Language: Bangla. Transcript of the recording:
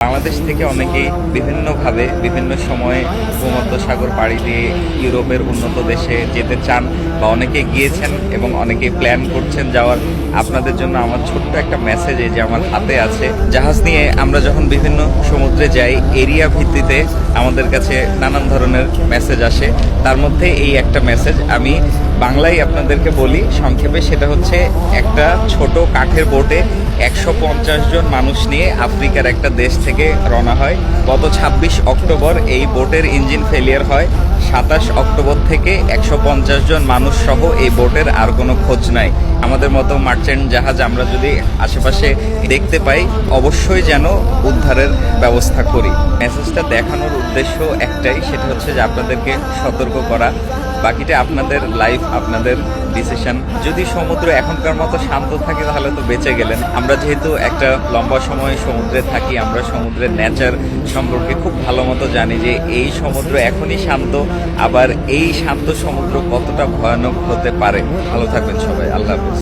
বাংলাদেশ থেকে অনেকেই বিভিন্নভাবে বিভিন্ন সময়ে ভূমধ্যসাগর পাড়ি দিয়ে ইউরোপের উন্নত দেশে যেতে চান বা অনেকে গিয়েছেন এবং অনেকেই প্ল্যান করছেন যাওয়ার। আপনাদের জন্য আমার ছোট্ট একটা মেসেজ এই যে আমার হাতে আছে। জাহাজ নিয়ে আমরা যখন বিভিন্ন সমুদ্রে যাই, এরিয়া ভিত্তিতে আমাদের কাছে নানান ধরনের মেসেজ আসে। তার মধ্যে এই একটা মেসেজ আমি বাংলায় আপনাদেরকে বলি সংক্ষেপে। সেটা হচ্ছে, একটা ছোট কাঠের বোটে 150 জন মানুষ নিয়ে আফ্রিকার একটা দেশ থেকে রওনা হয়। গত 26 অক্টোবর এই বোটের ইঞ্জিন ফেলিয়ার হয়। 27 অক্টোবর থেকে 150 জন মানুষ সহ এই বোটের আর কোনো খোঁজ নাই। আমাদের মতো মার্চেন্ট জাহাজ আমরা যদি আশেপাশে দেখতে পাই, অবশ্যই যেন উদ্ধারের ব্যবস্থা করি। মেসেজটা দেখানোর উদ্দেশ্য একটাই, সেটা হচ্ছে যে আপনাদেরকে সতর্ক করা। বাকিটা আপনাদের লাইফ, আপনাদের ডিসিশন। যদি সমুদ্র এখনকার মতো শান্ত থাকে তাহলে তো বেঁচে গেলেন। আমরা যেহেতু একটা লম্বা সময় সমুদ্রে থাকি, আমরা সমুদ্রের নেচার সম্পর্কে খুব ভালো মতো জানি যে এই সমুদ্র এখনই শান্ত, আবার এই শান্ত সমুদ্র কতটা ভয়ানক হতে পারে। ভালো থাকবেন সবাই, আল্লাহ হাফেজ।